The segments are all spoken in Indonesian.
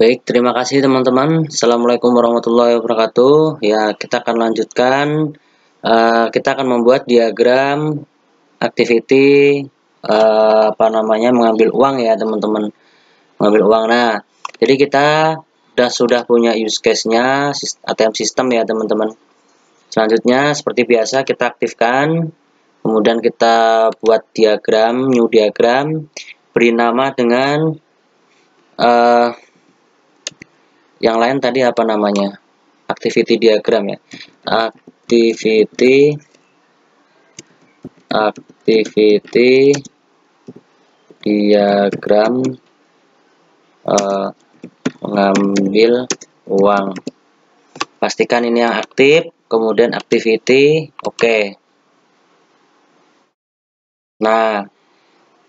Baik, terima kasih teman-teman. Assalamualaikum warahmatullahi wabarakatuh. Ya, kita akan lanjutkan. Kita akan membuat diagram activity mengambil uang ya teman-teman. Mengambil uang. Nah, jadi kita sudah punya use case-nya ATM system ya teman-teman. Selanjutnya seperti biasa kita aktifkan. Kemudian kita buat diagram, new diagram, beri nama dengan yang lain tadi apa namanya, activity diagram ya, activity diagram mengambil uang. Pastikan ini yang aktif, kemudian activity, oke. Nah,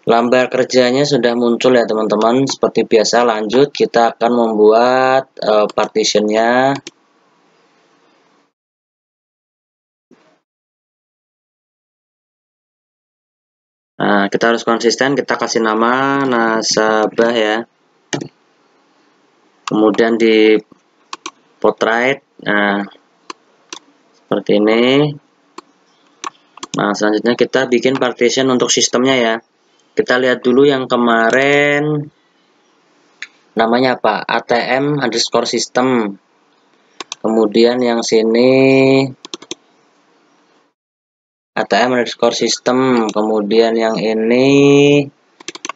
lambar kerjanya sudah muncul ya teman-teman. Seperti biasa, lanjut kita akan membuat partitionnya. Nah, kita harus konsisten, kita kasih nama nasabah ya. Kemudian di portrait, nah seperti ini. Nah, selanjutnya kita bikin partition untuk sistemnya ya. Kita lihat dulu yang kemarin namanya apa, ATM_system. Kemudian yang sini ATM_system. Kemudian yang ini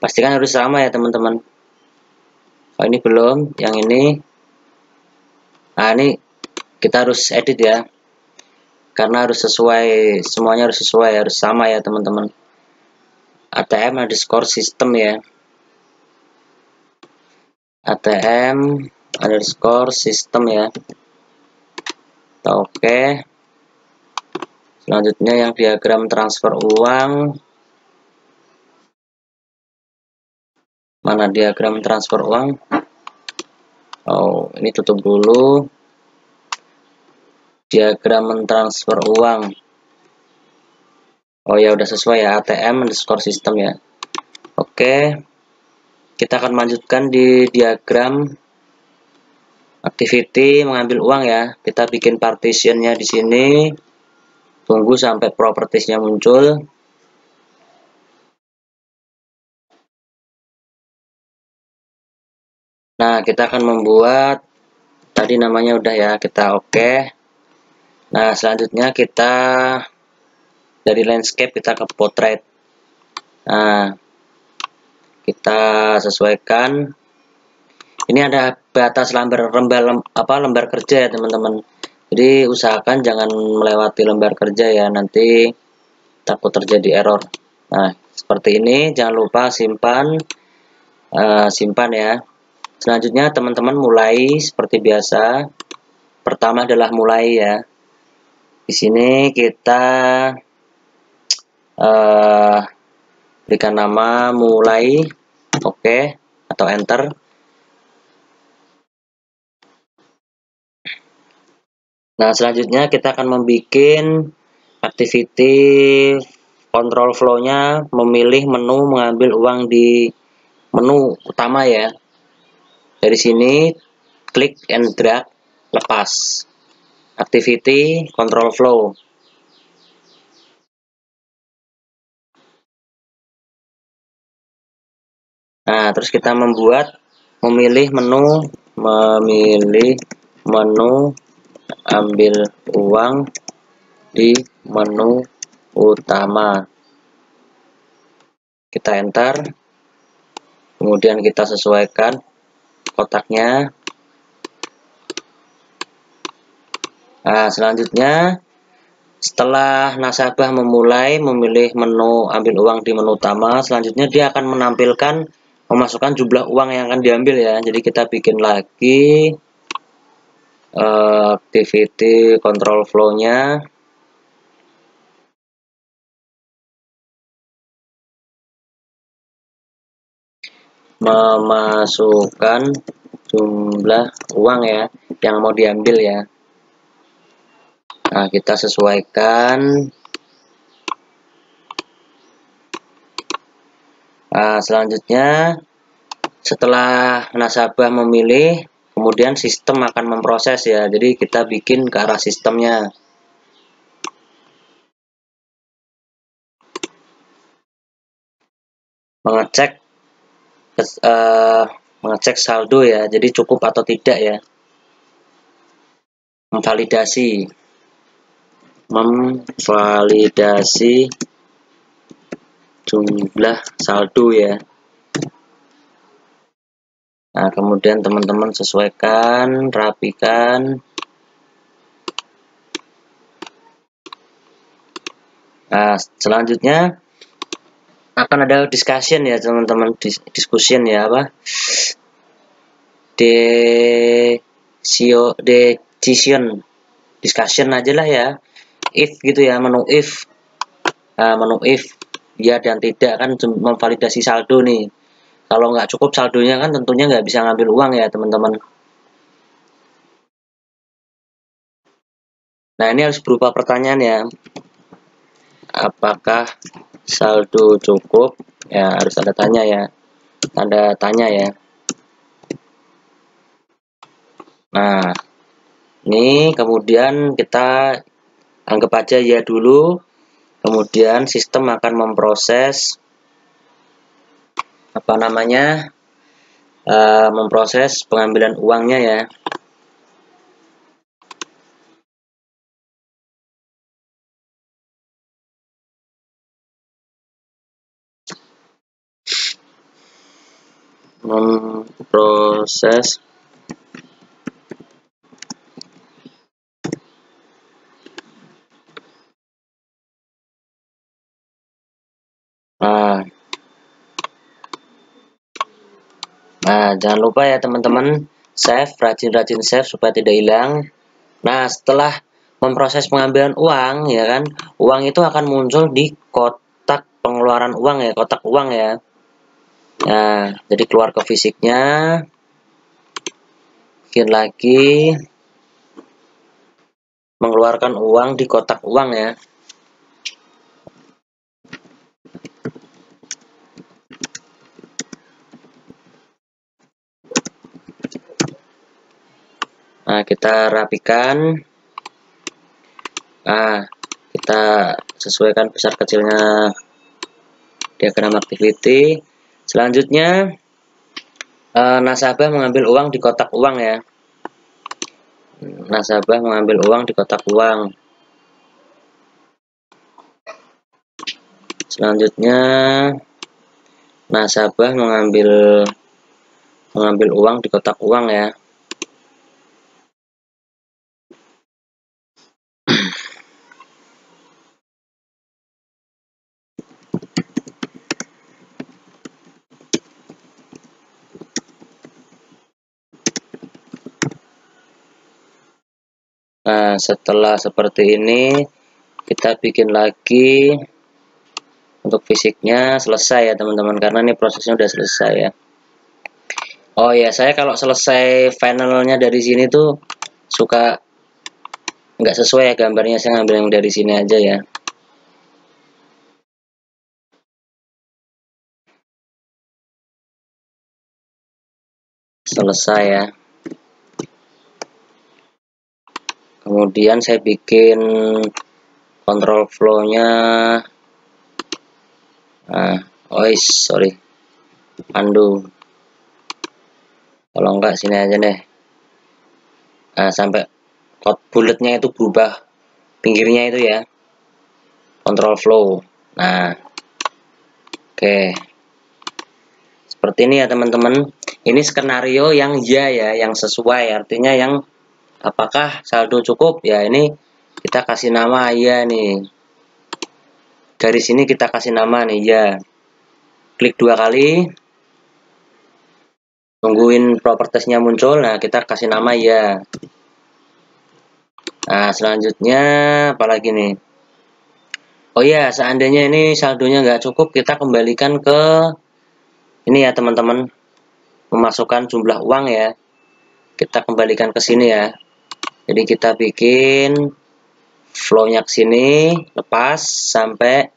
pastikan harus sama ya teman-teman. Oh, ini belum, yang ini. Nah, ini kita harus edit ya, karena harus sesuai, semuanya harus sesuai, harus sama ya teman-teman. ATM_system ya, ATM_system ya. Oke. Selanjutnya yang diagram transfer uang, mana diagram transfer uang? Oh, ini tutup dulu. Diagram transfer uang. Oh ya, udah sesuai ya, ATM_system ya. Oke. Kita akan lanjutkan di diagram activity mengambil uang ya. Kita bikin partitionnya di sini. Tunggu sampai propertiesnya muncul. Nah, kita akan membuat, tadi namanya udah ya, kita oke. Nah, selanjutnya kita dari landscape kita ke portrait. Nah, kita sesuaikan. Ini ada batas lembar kerja ya teman-teman. Jadi usahakan jangan melewati lembar kerja ya, nanti takut terjadi error. Nah, seperti ini, jangan lupa simpan ya. Selanjutnya teman-teman mulai seperti biasa. Pertama adalah mulai ya. Di sini kita berikan nama mulai, oke, atau enter. Nah, selanjutnya kita akan membuat activity control flow-nya, memilih menu mengambil uang di menu utama ya. Dari sini klik and drag, lepas. Activity control flow. Nah, terus kita memilih menu ambil uang di menu utama. Kita enter. Kemudian kita sesuaikan kotaknya. Nah, selanjutnya setelah nasabah memilih menu ambil uang di menu utama, selanjutnya dia akan memasukkan jumlah uang yang akan diambil ya. Jadi kita bikin lagi activity control flow-nya. Memasukkan jumlah uang ya yang mau diambil ya. Nah, kita sesuaikan. Nah, selanjutnya Setelah nasabah memilih, kemudian sistem akan memproses ya. Jadi kita bikin ke arah sistemnya. Mengecek saldo ya. Jadi cukup atau tidak ya. Memvalidasi jumlah saldo ya. Nah, kemudian teman-teman sesuaikan, rapikan. Nah, selanjutnya akan ada discussion ya teman-teman, discussion ya, apa? Discussion aja lah ya. If gitu ya, menu if. Nah, menu if ya dan tidak kan memvalidasi saldo nih. Kalau nggak cukup saldonya kan tentunya nggak bisa ngambil uang ya teman-teman. Nah, ini harus berupa pertanyaan ya. Apakah saldo cukup? Ya, harus ada tanya ya. Tanda tanya ya. Nah, ini kemudian kita anggap aja ya dulu. Kemudian sistem akan memproses memproses pengambilan uangnya ya. Memproses Nah, jangan lupa ya teman-teman, save, rajin-rajin save supaya tidak hilang. Nah, setelah memproses pengambilan uang ya kan, uang itu akan muncul di kotak pengeluaran uang ya, kotak uang ya. Nah, jadi keluar ke fisiknya, bikin lagi, mengeluarkan uang di kotak uang ya. Nah, kita rapikan. Nah, kita sesuaikan besar kecilnya diagram activity. Selanjutnya, nasabah mengambil uang di kotak uang ya. Nasabah mengambil uang di kotak uang. Selanjutnya, nasabah mengambil uang di kotak uang ya. Nah, setelah seperti ini, kita bikin lagi untuk fisiknya selesai ya teman-teman, karena ini prosesnya udah selesai ya. Oh ya, saya kalau selesai finalnya dari sini tuh suka nggak sesuai ya gambarnya, saya ngambil yang dari sini aja ya. Selesai ya. Kemudian saya bikin control flow-nya. Sorry, undo. Kalau enggak sini aja deh. Nah, sampai bulletnya itu berubah pinggirnya itu ya, control flow. Nah, oke, seperti ini ya teman-teman. Ini skenario yang ya, yang sesuai, artinya yang apakah saldo cukup ya. Ini kita kasih nama ya nih, dari sini kita kasih nama nih ya. Klik 2 kali, tungguin propertiesnya muncul. Nah, kita kasih nama ya. Nah, selanjutnya apalagi nih? Oh ya, seandainya ini saldonya nggak cukup, kita kembalikan ke ini ya teman-teman, memasukkan jumlah uang ya. Kita kembalikan ke sini ya. Jadi kita bikin flow-nya ke sini, lepas sampai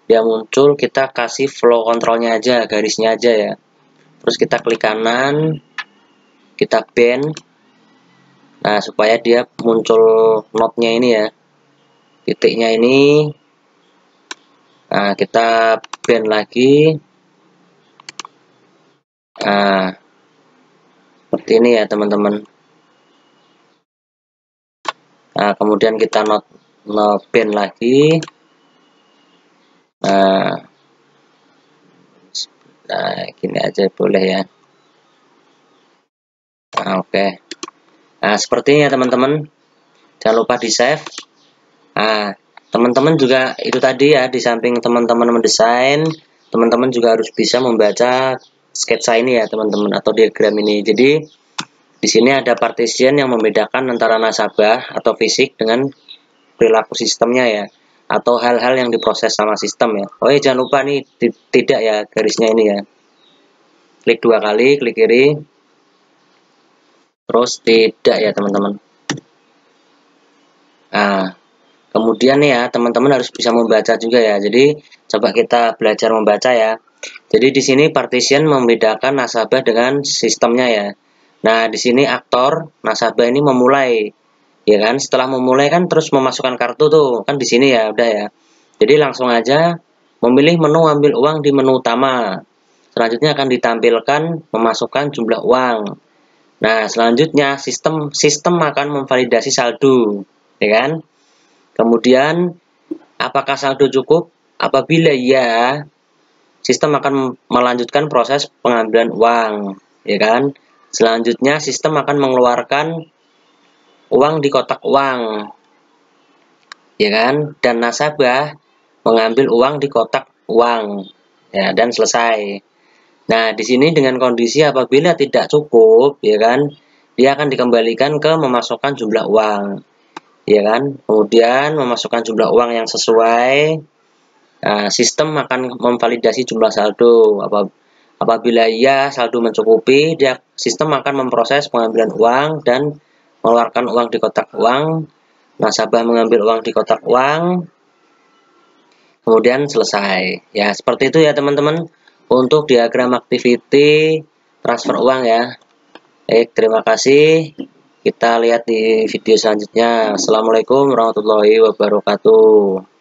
dia muncul, kita kasih flow kontrolnya aja, garisnya aja ya. terus kita klik kanan, kita bend. Nah, supaya dia muncul notnya ini ya, titiknya ini. Nah, kita bend lagi. Nah, seperti ini ya teman-teman. Nah, kemudian kita bend lagi. Nah, gini aja boleh ya. Nah, oke. Nah, seperti ini ya teman-teman. Jangan lupa di save. Nah, teman-teman juga itu tadi ya, di samping teman-teman mendesain, teman-teman juga harus bisa membaca sketsa ini ya teman-teman, atau diagram ini. Jadi di sini ada partition yang membedakan antara nasabah atau fisik dengan perilaku sistemnya ya, atau hal-hal yang diproses sama sistem ya. Oh ya, jangan lupa nih tidak ya garisnya ini ya. Klik 2 kali, klik kiri, terus tidak ya teman-teman. Nah, kemudian nih ya teman-teman harus bisa membaca juga ya. Jadi coba kita belajar membaca ya. Jadi di sini partition membedakan nasabah dengan sistemnya ya. Nah, di sini aktor nasabah ini memulai, ya kan? Setelah memulai kan terus memasukkan kartu tuh, kan di sini ya, udah ya. Jadi langsung aja memilih menu ambil uang di menu utama. Selanjutnya akan ditampilkan memasukkan jumlah uang. Nah, selanjutnya sistem akan memvalidasi saldo, ya kan? Kemudian apakah saldo cukup? Apabila ya, sistem akan melanjutkan proses pengambilan uang, ya kan? Selanjutnya sistem akan mengeluarkan uang di kotak uang, ya kan? Dan nasabah mengambil uang di kotak uang, ya, dan selesai. Nah, di sini dengan kondisi apabila tidak cukup, ya kan, dia akan dikembalikan ke memasukkan jumlah uang, ya kan. Kemudian memasukkan jumlah uang yang sesuai. Nah, sistem akan memvalidasi jumlah saldo. Apabila ya saldo mencukupi, sistem akan memproses pengambilan uang dan mengeluarkan uang di kotak uang. Nasabah mengambil uang di kotak uang, kemudian selesai. Ya, seperti itu ya teman-teman untuk diagram activity transfer uang ya. Baik, terima kasih. Kita lihat di video selanjutnya. Assalamualaikum warahmatullahi wabarakatuh.